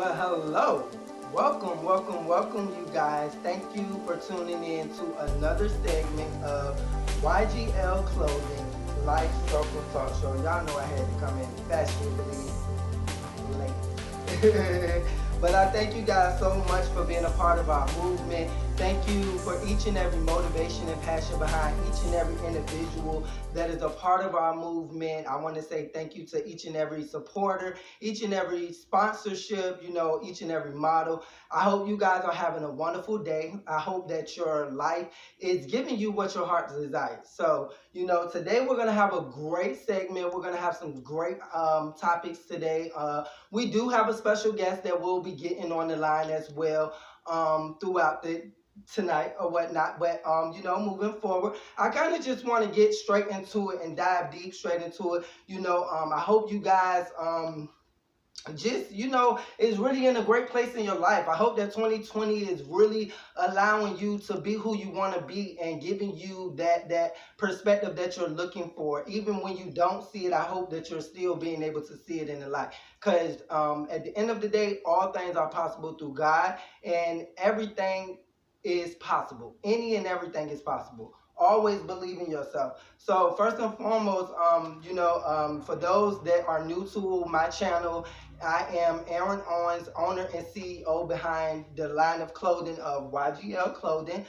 Well, hello. Welcome, you guys. Thank you for tuning in to another segment of YGL Clothing Life Circle Talk Show. Y'all know I had to come in fashionably late. But I thank you guys so much for being a part of our movement. Thank you for each and every motivation and passion behind each and every individual that is a part of our movement. I want to say thank you to each and every supporter, each and every sponsorship, each and every model. I hope you guys are having a wonderful day. I hope that your life is giving you what your heart desires. So, today we're going to have a great segment. We're going to have some great topics today. We do have a special guest that will be getting on the line as well throughout the tonight or whatnot, but moving forward, I kind of just want to get straight into it and dive deep straight into it. I hope you guys just is really in a great place in your life. I hope that 2020 is really allowing you to be who you want to be and giving you that perspective that you're looking for. Even when you don't see it, I hope that you're still being able to see it in the light, because at the end of the day, all things are possible through God, and everything is possible. Any and everything is possible. Always believe in yourself. So first and foremost, for those that are new to my channel, I am Aaron Owens, owner and CEO behind the line of clothing of YGL Clothing,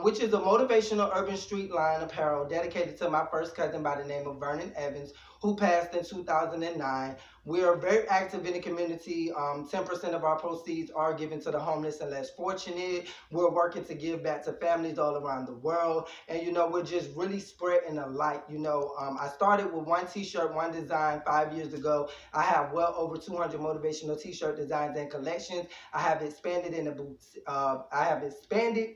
which is a motivational urban street line apparel dedicated to my first cousin by the name of Vernon Evans, who passed in 2009. We are very active in the community. 10% of our proceeds are given to the homeless and less fortunate. We're working to give back to families all around the world. And, we're just really spreading the light. I started with one t-shirt, one design 5 years ago. I have well over 200 motivational t-shirt designs and collections. I have expanded in the boots. I have expanded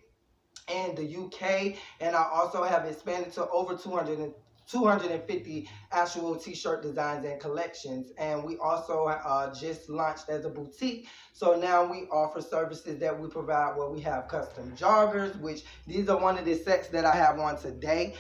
in the UK, and I also have expanded to over 250 actual t-shirt designs and collections. And we also just launched as a boutique. So now we offer services that we provide where we have custom joggers, which these are one of the sets that I have on today.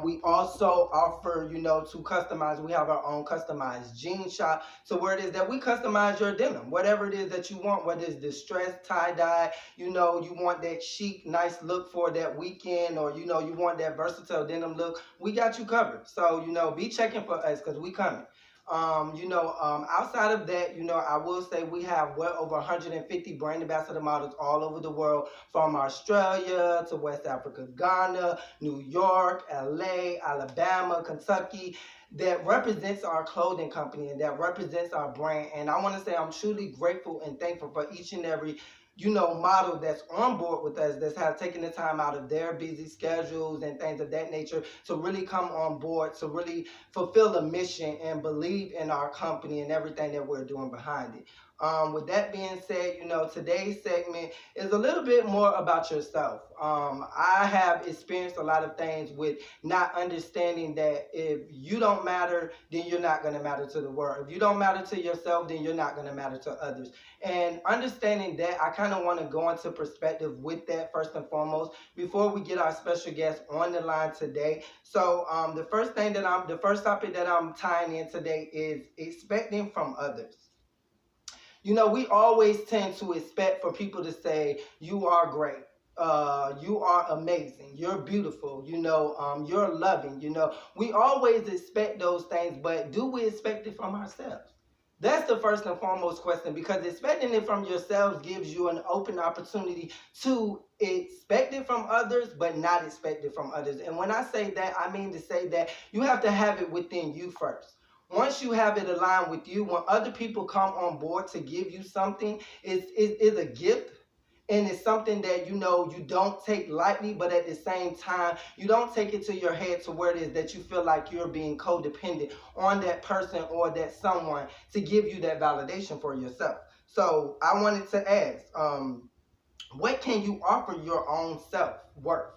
We also offer, to customize. We have our own customized jean shop. So where it is that we customize your denim, whatever it is that you want, whether it's distressed, tie-dye, you want that chic, nice look for that weekend, or, you want that versatile denim look, we got you covered. So, be checking for us because we coming. Outside of that, I will say we have well over 150 brand ambassador models all over the world, from Australia to West Africa, Ghana, New York, LA, Alabama, Kentucky, that represents our clothing company and that represents our brand. And I want to say I'm truly grateful and thankful for each and every model that's on board with us, that's have taken the time out of their busy schedules and things of that nature to really come on board, to really fulfill the mission and believe in our company and everything that we're doing behind it. With that being said, today's segment is a little bit more about yourself. I have experienced a lot of things with not understanding that if you don't matter, then you're not going to matter to the world. If you don't matter to yourself, then you're not going to matter to others. And understanding that, I kind of want to go into perspective with that first and foremost before we get our special guest on the line today. So the first topic that I'm tying in today is expecting from others. We always tend to expect for people to say, you are great. You are amazing. You're beautiful. You're loving. We always expect those things, but do we expect it from ourselves? That's the first and foremost question, because expecting it from yourselves gives you an open opportunity to expect it from others, but not expect it from others. And when I say that, I mean to say that you have to have it within you first. Once you have it aligned with you, when other people come on board to give you something, it's a gift. And it's something that you don't take lightly, but at the same time, you don't take it to your head to where it is that you feel like you're being codependent on that person or that someone to give you that validation for yourself. So I wanted to ask, what can you offer your own self-worth?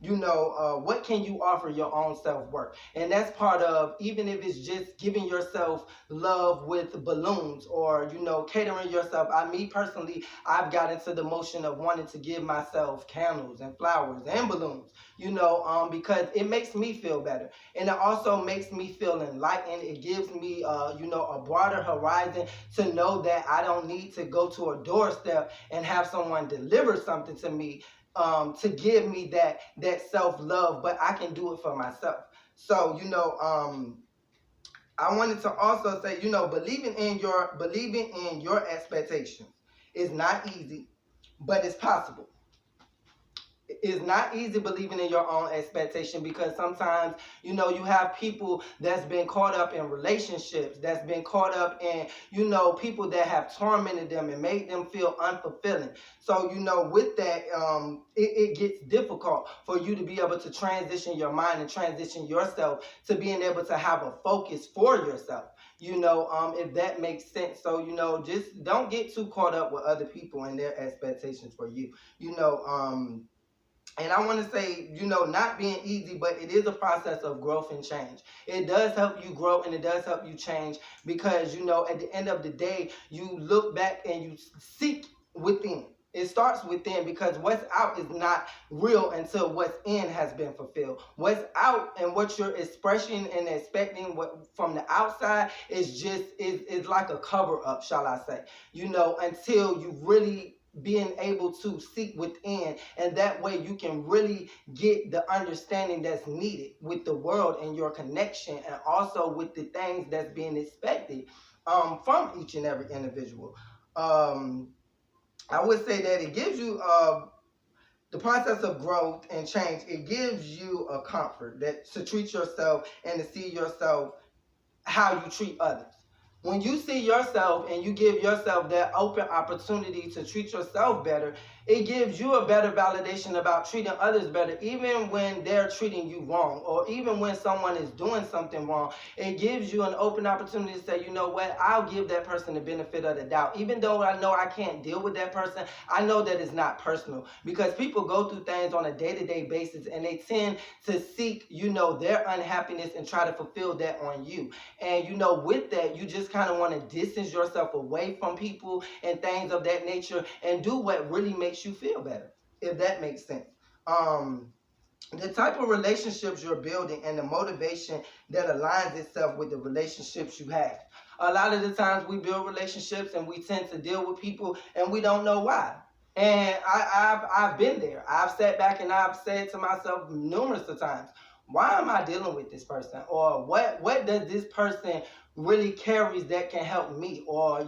what can you offer your own self-worth? And that's part of, even if it's just giving yourself love with balloons, or catering yourself. Me personally, I've got into the motion of wanting to give myself candles and flowers and balloons, because it makes me feel better, and it also makes me feel enlightened. It gives me a broader horizon to know that I don't need to go to a doorstep and have someone deliver something to me, to give me that self-love, but I can do it for myself. So I wanted to also say, believing in your expectations is not easy, but it's possible. It's not easy believing in your own expectation, because sometimes you have people that's been caught up in relationships, that's been caught up in people that have tormented them and made them feel unfulfilling. So with that, it gets difficult for you to be able to transition your mind and transition yourself to being able to have a focus for yourself, if that makes sense. So just don't get too caught up with other people and their expectations for you. And I want to say, not being easy, but it is a process of growth and change. It does help you grow, and it does help you change, because, at the end of the day, you look back and you seek within. It starts within, because what's out is not real until what's in has been fulfilled. What's out and what you're expressing and expecting from the outside is like a cover up, shall I say, until you really being able to seek within, and that way you can really get the understanding that's needed with the world and your connection, and also with the things that's being expected from each and every individual. I would say that it gives you the process of growth and change. It gives you a comfort that to treat yourself and to see yourself how you treat others. When you see yourself and you give yourself that open opportunity to treat yourself better, it gives you a better validation about treating others better, even when they're treating you wrong, or even when someone is doing something wrong. It gives you an open opportunity to say, you know what, I'll give that person the benefit of the doubt. Even though I know I can't deal with that person, I know that it's not personal, because people go through things on a day-to-day basis, and they tend to seek, their unhappiness and try to fulfill that on you. And, with that, you just kind of want to distance yourself away from people and things of that nature, and do what really makes you feel better, if that makes sense. The type of relationships you're building and the motivation that aligns itself with the relationships you have. A lot of the times we build relationships and we tend to deal with people and we don't know why. And I've been there. I've sat back and I've said to myself numerous of times, why am I dealing with this person? Or what does this person really carries that can help me? Or,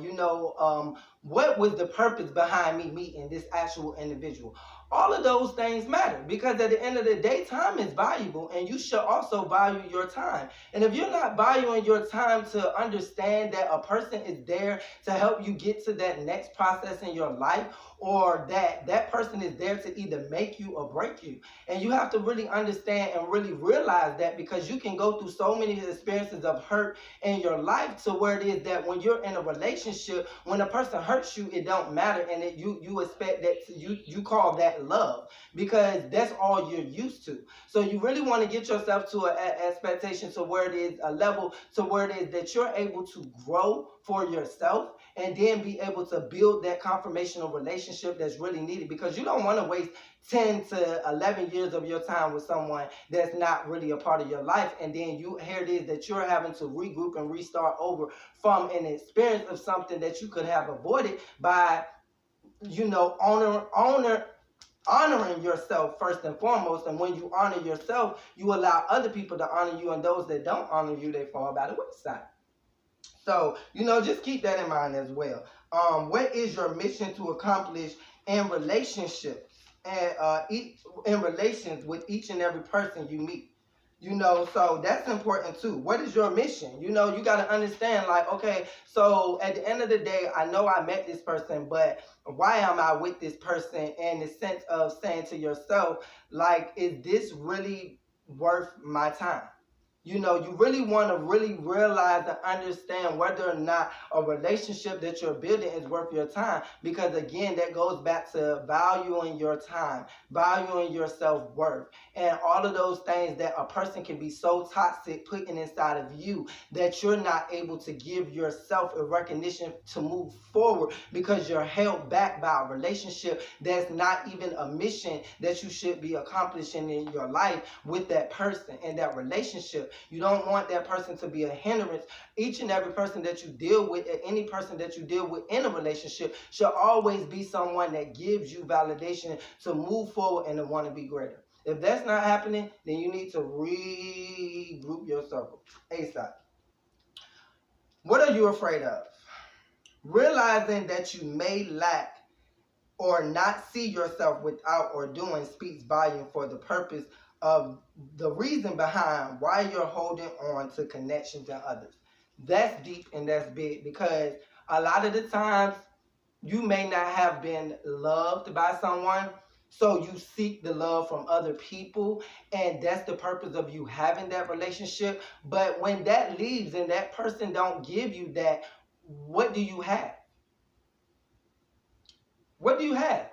what was the purpose behind me meeting this actual individual? All of those things matter, because at the end of the day, time is valuable, and you should also value your time. And if you're not valuing your time to understand that a person is there to help you get to that next process in your life, or that person is there to either make you or break you. And you have to really understand and really realize that, because you can go through so many experiences of hurt in your life, to where it is that when you're in a relationship, when a person hurts you, it don't matter, and you expect that you call that love, because that's all you're used to. So you really want to get yourself to an expectation to where it is a level to where it is that you're able to grow for yourself, and then be able to build that confirmational relationship that's really needed, because you don't want to waste 10 to 11 years of your time with someone that's not really a part of your life, and then here it is that you're having to regroup and restart over from an experience of something that you could have avoided by honoring yourself first and foremost. And when you honor yourself, you allow other people to honor you, and those that don't honor you, they fall by the wayside. So, just keep that in mind as well. What is your mission to accomplish in relationships and in relations with each and every person you meet? So that's important too. What is your mission? You got to understand, like, okay, so at the end of the day, I know I met this person, but why am I with this person? In the sense of saying to yourself, like, is this really worth my time? You know, you really want to really realize and understand whether or not a relationship that you're building is worth your time. Because again, that goes back to valuing your time, valuing your self-worth, and all of those things that a person can be so toxic putting inside of you that you're not able to give yourself a recognition to move forward because you're held back by a relationship that's not even a mission that you should be accomplishing in your life with that person and that relationship. You don't want that person to be a hindrance. Each and every person that you deal with, any person that you deal with in a relationship, should always be someone that gives you validation to move forward and to want to be greater. If that's not happening, then you need to regroup your circle ASAP. What are you afraid of? Realizing that you may lack or not see yourself without or doing speaks volume for the purpose of the reason behind why you're holding on to connections and others. That's deep and that's big, because a lot of the times you may not have been loved by someone, so you seek the love from other people, and that's the purpose of you having that relationship. But when that leaves and that person don't give you that, what do you have? What do you have?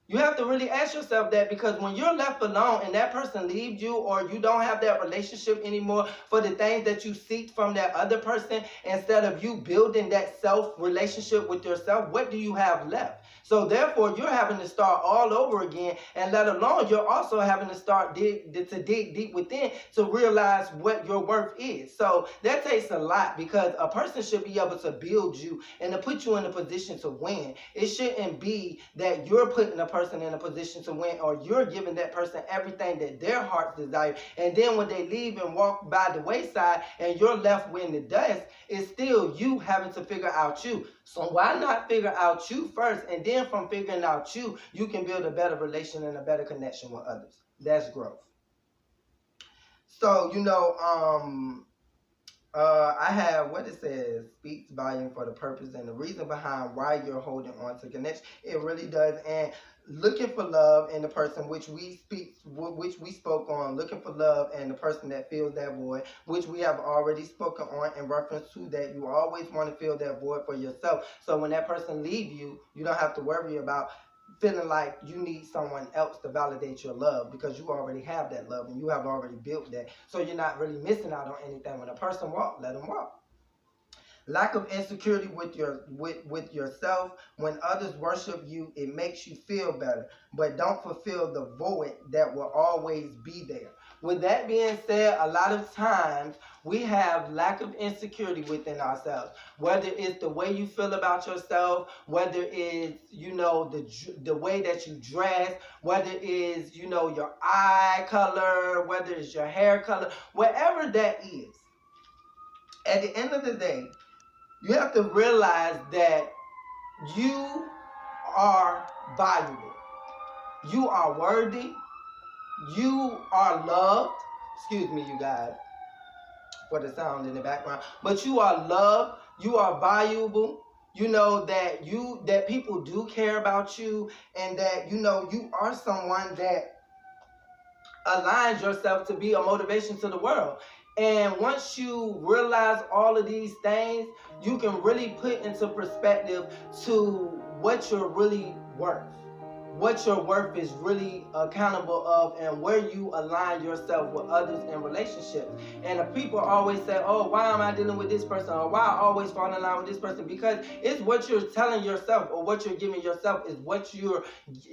You have to really ask yourself that, because when you're left alone and that person leaves you, or you don't have that relationship anymore for the things that you seek from that other person, instead of you building that self relationship with yourself, what do you have left? So therefore, you're having to start all over again, and let alone you're also having to start dig deep within to realize what your worth is. So that takes a lot, because a person should be able to build you and to put you in a position to win. It shouldn't be that you're putting a person in a position to win, or you're giving that person everything that their hearts desire, and then when they leave and walk by the wayside and you're left with the dust, it's still you having to figure out you. So why not figure out you first, and then from figuring out you, you can build a better relation and a better connection with others. That's growth. So, I have what it says speaks volume for the purpose and the reason behind why you're holding on to connection. It really does. And looking for love in the person which we spoke on, looking for love and the person that fills that void, which we have already spoken on in reference to that. You always want to fill that void for yourself. So when that person leaves you, you don't have to worry about feeling like you need someone else to validate your love, because you already have that love and you have already built that. So you're not really missing out on anything. When a person walks, let them walk. Lack of insecurity with yourself. When others worship you, it makes you feel better, but don't fulfill the void that will always be there. With that being said, a lot of times we have lack of insecurity within ourselves. Whether it's the way you feel about yourself, whether it's, the way that you dress, whether it's, your eye color, whether it's your hair color, whatever that is. At the end of the day, you have to realize that you are valuable. You are worthy. You are loved. Excuse me, you guys, for the sound in the background. But you are loved. You are valuable. You know that people do care about you, and that you are someone that aligns yourself to be a motivation to the world. And once you realize all of these things, you can really put into perspective to what you're really worth. What your worth is really accountable of, and where you align yourself with others in relationships. And the people always say, oh, why am I dealing with this person? Or why I always fall in line with this person? Because it's what you're telling yourself, or what you're giving yourself is what you're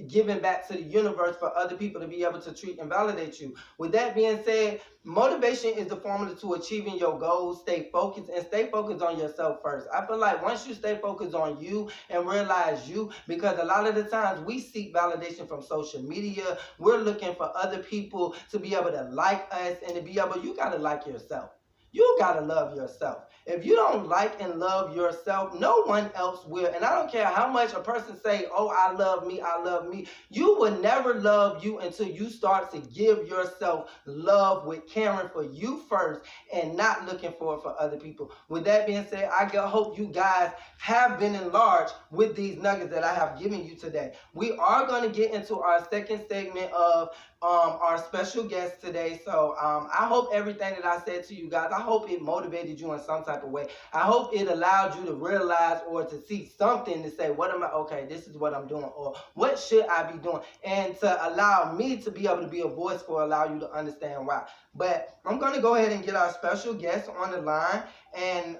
giving back to the universe for other people to be able to treat and validate you. With that being said, motivation is the formula to achieving your goals. Stay focused, and stay focused on yourself first. I feel like once you stay focused on you and realize you, because a lot of the times we seek validation from social media. We're looking for other people to be able to like us, and to be able, you got to like yourself. You got to love yourself. If you don't like and love yourself, no one else will. And I don't care how much a person say, oh, I love me, I love me. You will never love you until you start to give yourself love with caring for you first, and not looking for it for other people. With that being said, I hope you guys have been enlarged with these nuggets that I have given you today. We are going to get into our second segment of our special guest today. So I hope everything that I said to you guys, I hope it motivated you in some type of way. I hope it allowed you to realize or to see something to say, what am I, okay, this is what I'm doing, or what should I be doing? And to allow me to be able to be a voice for allow you to understand why. But I'm going to go ahead and get our special guest on the line, and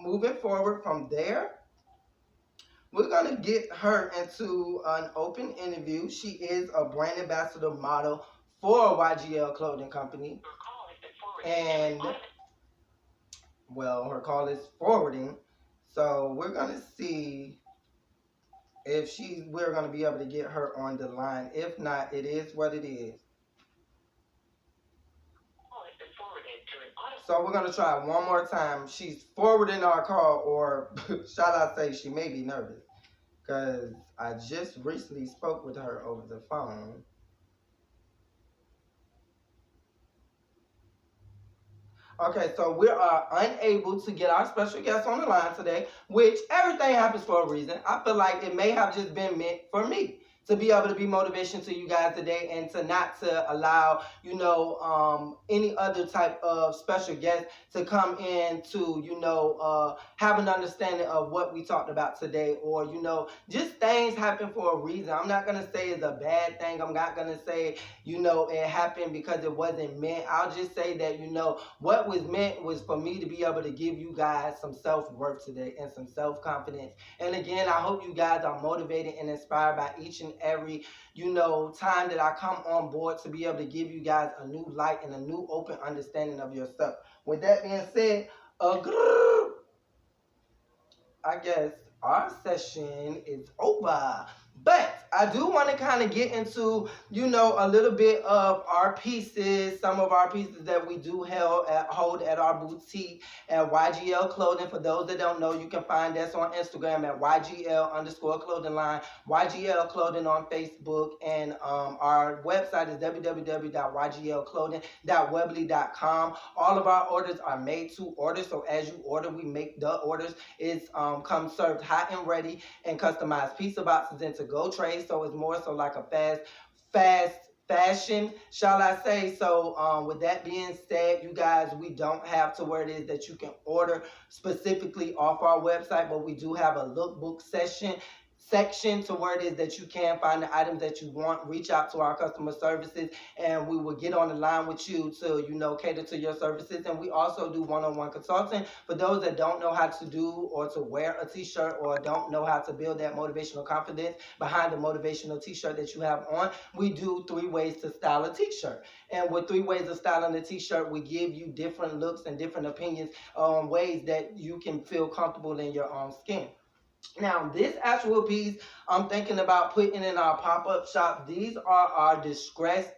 moving forward from there, we're going to get her into an open interview. She is a brand ambassador model for YGL Clothing Company. And, well, her call is forwarding. So we're going to see if we're going to be able to get her on the line. If not, it is what it is. So we're going to try one more time. She's forwarding our call, or shall I say she may be nervous, because I just recently spoke with her over the phone. Okay, so we are unable to get our special guest on the line today, which everything happens for a reason. I feel like it may have just been meant for me to be able to be motivation to you guys today, and to not to allow, any other type of special guest to come in to, have an understanding of what we talked about today, or, just things happen for a reason. I'm not going to say it's a bad thing. I'm not going to say, it happened because it wasn't meant. I'll just say that, what was meant was for me to be able to give you guys some self-worth today and some self-confidence. And again, I hope you guys are motivated and inspired by each and every, time that I come on board to be able to give you guys a new light and a new open understanding of yourself. With that being said, I guess our session is over. But I do want to kind of get into, a little bit of our pieces, some of our pieces that we do hold at our boutique at YGL Clothing. For those that don't know, you can find us on Instagram at YGL_clothing line, YGL Clothing on Facebook, and our website is www.yglclothing.weebly.com. All of our orders are made to order, so as you order, we make the orders. It's come served hot and ready and customized pizza boxes into go trays, so it's more so like a fast fashion, shall I say. So with that being said, you guys, we don't have to where it is that you can order specifically off our website, but we do have a lookbook section to where it is that you can find the items that you want. Reach out to our customer services, and we will get on the line with you to, cater to your services. And we also do one-on-one consulting for those that don't know how to do or to wear a t-shirt, or don't know how to build that motivational confidence behind the motivational t-shirt that you have on. We do 3 ways to style a t-shirt. And with 3 ways of styling a t-shirt, we give you different looks and different opinions on ways that you can feel comfortable in your own skin. Now, this actual piece, I'm thinking about putting in our pop-up shop. These are our distressed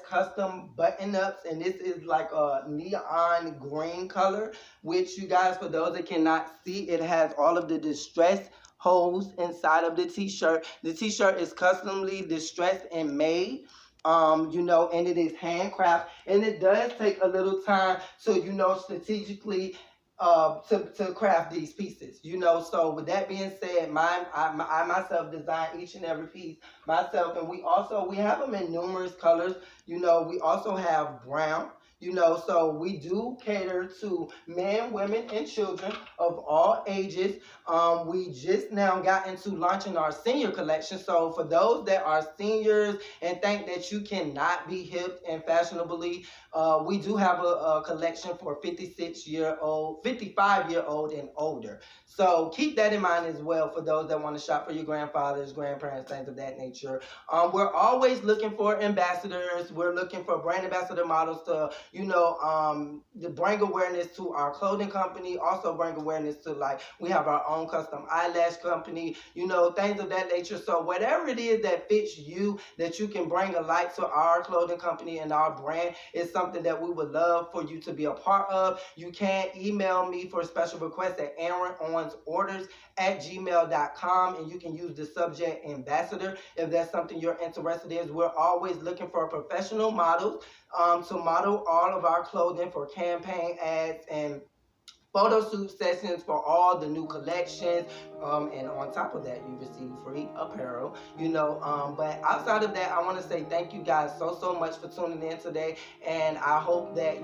custom button-ups, and this is like a neon green color, which, you guys, for those that cannot see, it has all of the distressed holes inside of the t-shirt. The t-shirt is customly distressed and made. And it is handcraft, and it does take a little time to, strategically to craft these pieces, so with that being said, I myself design each and every piece myself, and we have them in numerous colors. We also have brown, so we do cater to men, women, and children of all ages. We just now got into launching our senior collection. So for those that are seniors and think that you cannot be hip and fashionably, we do have a collection for 55-year-old and older. So keep that in mind as well for those that want to shop for your grandfathers, grandparents, things of that nature. We're always looking for ambassadors. We're looking for brand ambassador models to, to bring awareness to our clothing company. Also bring awareness to, like, we have our own custom eyelash company, things of that nature. So whatever it is that fits you, that you can bring a light to our clothing company and our brand, is something that we would love for you to be a part of. You can email me for special requests at AaronOwensOrders@gmail.com, and you can use the subject ambassador if that's something you're interested in. We're always looking for professional models to model all of our clothing for campaign ads and photo shoot sessions for all the new collections, and on top of that you receive free apparel, but outside of that, I want to say thank you guys so much for tuning in today, and I hope that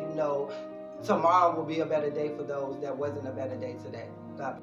tomorrow will be a better day for those that wasn't a better day today. God